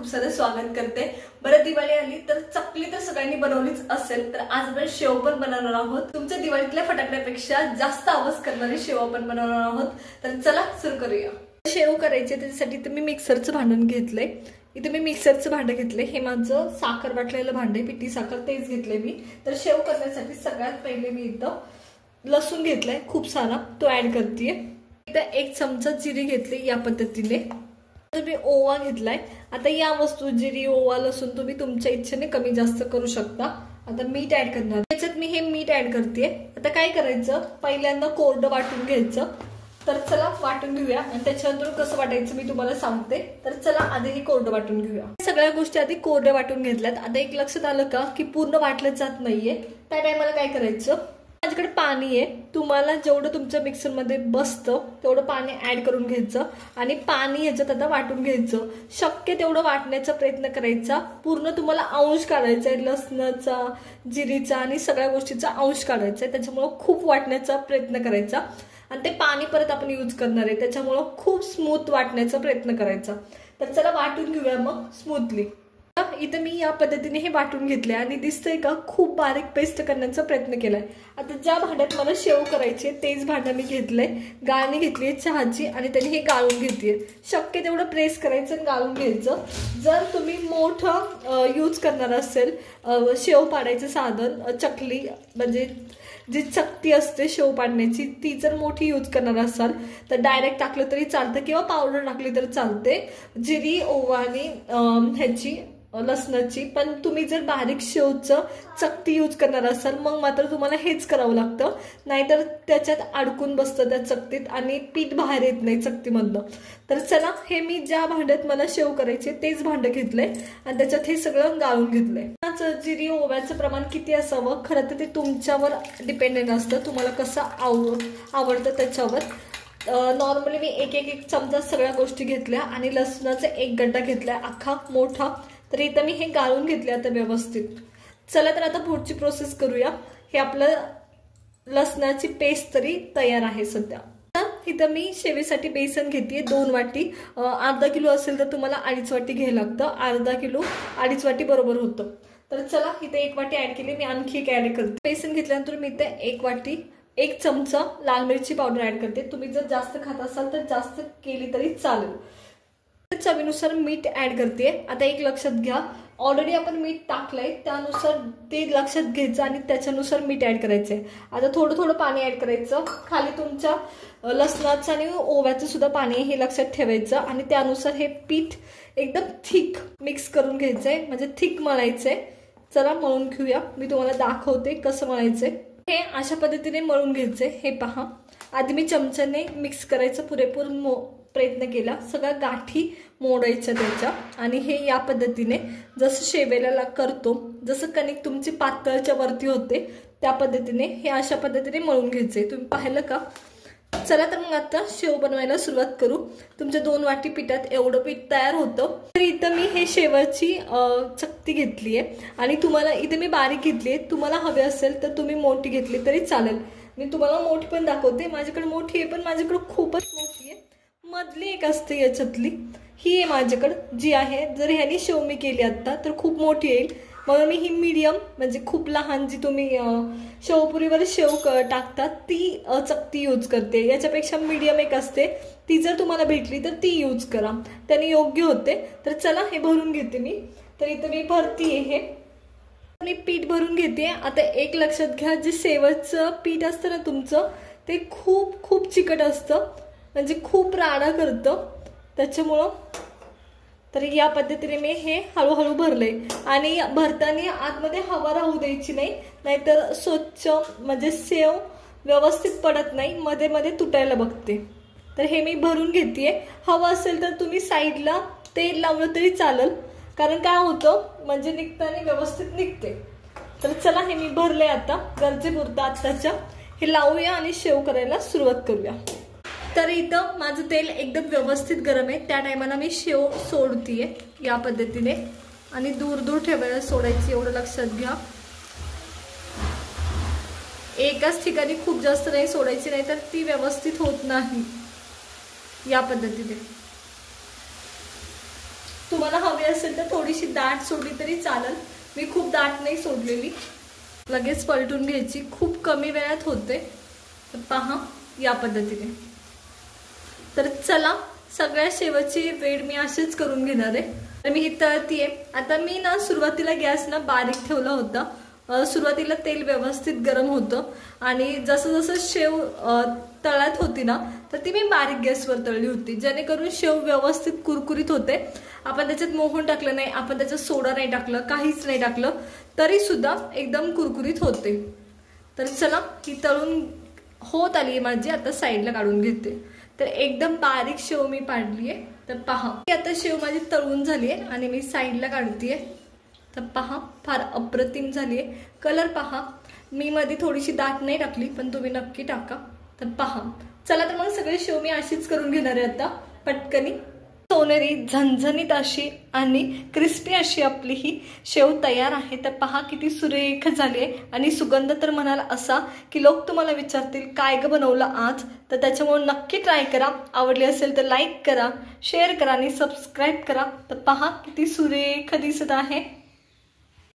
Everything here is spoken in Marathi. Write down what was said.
खूप सारं स्वागत करते। बरं, दिवाळी आली तर चकली तर सगळ्यांनी बनवलीच असेल, तर आज आपण शेव पण बनवणार आहोत। तुमच्या दिवाळीतल्या फटाकड्यापेक्षा जास्त आवाज करणारी शेव आपण बनवणार आहोत। तर चला सुरू करूया। शेव करायचे त्यासाठी तर मी मिक्सरचं भांडण घेतलंय। इथे मी मिक्सरचं भांडं घेतलंय। हे माझं साखर वाटलेलं भांडं आहे, पिठी साखर तेच घेतलंय मी। तर शेव करण्यासाठी सगळ्यात पहिले मी इथं लसूण घेतलाय खूप सारा, तो ऍड करतेय। इथं 1 चमचा जिरे घेतले या पद्धतीने। तुम्ही ओवा घेतलाय। आता या वस्तू जिरे ओवा लसूण तुम्ही तुमच्या इच्छेने कमी जास्त करू शकता। आता मीठ ऍड करणार, त्याच्यात मी हे मीठ ऍड करते। आता काय करायचं, पहिल्यांदा कोरडं वाटून घ्यायचं। तर चला वाटून घेऊया आणि त्याच्यानंतर कसं वाटायचं मी तुम्हाला सांगते। तर चला आधी हे कोरडं वाटून घेऊया। सगळ्या गोष्टी आधी कोरड्या वाटून घेतल्यात। आता एक लक्षात आलं का की पूर्ण वाटलं जात नाहीये, त्या टायमाला काय करायचं, माझ्याकडे पाणी आहे, तुम्हाला जेवढं तुमच्या मिक्सर मध्ये बसतं तेवढं पाणी ऍड करून घ्यायचं आणि पाणी ह्याच्यात आता वाटून घ्यायचं। शक्य तेवढं वाटण्याचा प्रयत्न करायचा। पूर्ण तुम्हाला अंश काढायचा आहे, लसणाचा जिरीचा आणि सगळ्या गोष्टीचा अंश काढायचा आहे। त्याच्यामुळे खूप वाटण्याचा प्रयत्न करायचा आणि ते पाणी परत आपण यूज करणार आहे, त्याच्यामुळे खूप स्मूथ वाटण्याचा प्रयत्न करायचा। तर चला वाटून घेऊया मग स्मूथली। इथं मी या पद्धतीने हे वाटून घेतले आणि दिसतंय का खूप बारीक पेस्ट करण्याचा प्रयत्न केलाय। आता ज्या भांड्यात मला शेव करायचे तेच भांडं मी घेतलंय, गाळणी घेतली चहाची आणि त्याने हे गाळून घेतलीये। शक्य तेवढं प्रेस करायचं आणि गाळून घ्यायचं। जर तुम्ही मोठं यूज करणार असेल शेव पाडायचं साधन, चकली म्हणजे जी चकती असते शेव पाडण्याची, ती जर मोठी यूज करणार असाल तर डायरेक्ट टाकलं तरी चालतं किंवा पावडर टाकली तर चालते, जिरी ओवा आणि ह्याची लसणाची। पण तुम्ही जर बारीक शेवचं चकती यूज करणार असाल मग मात्र तुम्हाला हेच करावं लागतं, नाहीतर त्याच्यात अडकून बसतं त्या चकतीत आणि पीठ बाहेर येत नाही चकतीमधलं। तर चला हे मी ज्या भांड्यात मला शेव करायचे तेच भांडं घेतलंय आणि त्याच्यात हे सगळं गाळून घेतलंय। जिरी ओव्याचं प्रमाण किती असावं खरं तर ते तुमच्यावर डिपेंडेंट असतं, तुम्हाला कसं आवडतं त्याच्यावर। नॉर्मली मी एक चमचा सगळ्या गोष्टी घेतल्या आणि लसणाचा 1 गड्डा घेतलाय अख्खा मोठा। तर इथं मी हे गाळून घेतले आता व्यवस्थित। चला तर आता पुढची प्रोसेस करूया। हे आपलं लसणाची पेस्ट तरी तयार आहे सध्या। इथं मी शेवेसाठी बेसन घेते 2 वाटी। अर्धा किलो असेल तर तुम्हाला 2.5 वाटी घ्यायला लागतं, अर्धा किलो 2.5 वाटी बरोबर होतं। तर चला इथे 1 वाटी ऍड केली, मी आणखी एक ऍड करते। बेसन घेतल्यानंतर मी इथे 1 वाटी 1 चमचा लाल मिरची पावडर ऍड करते। तुम्ही जर जास्त खात असाल तर जास्त केली तरी चालेल। चवीनुसार मीठ ऍड करते। आता एक लक्षात घ्या, ऑलरेडी आपण मीठ टाकलंय त्यानुसार ते लक्षात घ्यायचं आणि त्याच्यानुसार मीठ ऍड करायचंय। आता थोडं थोडं पाणी ऍड करायचं, खाली तुमच्या लसणाचं आणि ओव्याचं सुद्धा पाणी हे लक्षात ठेवायचं आणि त्यानुसार हे पीठ एकदम थिक मिक्स करून घ्यायचंय, म्हणजे थिक मळायचंय। चला मळून घेऊया, मी तुम्हाला दाखवते कसं मळायचंय। हे अशा पद्धतीने मळून घ्यायचंय। हे पहा, आधी मी चमच्याने मिक्स करायचं पुरेपूर प्रयत्न केला, सगळ्या गाठी मोडायच्या त्याच्या आणि हे या पद्धतीने जसं शेवेला करतो, जसं कणिक तुमची पातळच्या वरती होते त्या पद्धतीने हे अशा पद्धतीने मळून घ्यायचे। तुम्ही पाहिलं का? चला तर मग आता शेव बनवायला सुरुवात करू। तुमच्या 2 वाटी पिठात एवढं पीठ तयार होतं। तर इथं मी हे शेवाची चकती घेतली आहे आणि तुम्हाला इथे मी बारीक घेतली आहे, तुम्हाला हवे असेल तर तुम्ही मोठी घेतली तरी चालेल। मी तुम्हाला मोठी पण दाखवते, माझ्याकडे मोठी आहे पण माझ्याकडे खूपच मोठी आहे। मधली एक असते याच्यातली, ही आहे माझ्याकडे जी आहे। जर ह्यानी शेव मी केली आता तर खूप मोठी येईल, मग मी ही मीडियम म्हणजे खूप लहान जी तुम्ही शेवपुरीवर शेव टाकतात ती चकती यूज करते। याच्यापेक्षा मीडियम एक असते, ती जर तुम्हाला भेटली तर ती यूज करा, त्याने योग्य होते। तर चला हे भरून घेते मी। तर इथं मी भरतीये, हे मी पीठ भरून घेते। आता एक लक्षात घ्या, जे शेवटचं पीठ असतं ना तुमचं, ते खूप खूप चिकट असतं, म्हणजे खूप राडा करतं त्याच्यामुळं। तर या पद्धतीने मी हे हळूहळू भरले आणि भरताना आतमध्ये हवा राहू द्यायची नाही, नाहीतर स्वच्छ म्हणजे शेव व्यवस्थित पडत नाही, मध्ये मध्ये तुटायला बघते। तर हे मी भरून घेतेय। हवं असेल तर तुम्ही साईडला तेल लावलं तरी चालेल, कारण काय होतं म्हणजे निघताना व्यवस्थित निघते। तर चला हे मी भरले आता गरजेपुरतं आत्ताच्या। हे लावूया आणि शेव करायला सुरुवात करूया। तर इथं माझं तेल एकदम व्यवस्थित गरम आहे, त्या टायमाला मी शेव सोडतीये या पद्धतीने आणि दूर दूर ठेवायला सोडायची, एवढं लक्षात घ्या। एकाच ठिकाणी खूप जास्त नाही सोडायची, नाही तर ती व्यवस्थित होत नाही। या पद्धतीने तुम्हाला हवी असेल तर थोडीशी दाट सोडली तरी चालेल, मी खूप दाट नाही सोडलेली। लगेच पलटून घ्यायची, खूप कमी वेळात होते। तर पहा या पद्धतीने। तर चला सगळ्या शेवची वेळ मी अशीच करून घेणार आहे। तर मी ही तळतीये। आता मी ना सुरुवातीला गॅस ना बारीक ठेवला होता, सुरुवातीला तेल व्यवस्थित गरम होतं आणि जसं जसं शेव तळत होती ना तर ती मी बारीक गॅसवर तळली होती, जेणेकरून शेव व्यवस्थित कुरकुरीत होते। आपण त्याच्यात मोहन टाकलं नाही, आपण त्याच्यात सोडा नाही टाकलं, काहीच नाही टाकलं तरी सुद्धा एकदम कुरकुरीत होते। तर चला ही तळून होत आली माझी, आता साईडला काढून घेते। तर एकदम बारीक शेव मी पाडली आहे। तर पहा आता शेव माझी तळून झाली आहे आणि मी साईडला काढतीये। तर पहा फार अप्रतिम झाली आहे। कलर पहा, मी मध्ये थोडीशी दाट नाही टाकली पण तुम्ही नक्की टाका। तर पहा चला, तर मग सगळे शेव मी अशीच करून घेणार आहे आता पटकनी। सोनेरी झणझणीत अशी आणि क्रिस्पी अशी आपली ही शेव तयार आहे। तर पहा किती सुरेख झाली आहे आणि सुगंध तर म्हणाल असा की लोक तुम्हाला विचारतील काय ग बनवलं आज। तर त्याच्यामुळे नक्की ट्राय करा, आवडली असेल तर लाईक करा, शेअर करा आणि सबस्क्राईब करा। तर पहा किती सुरेख दिसत आहे।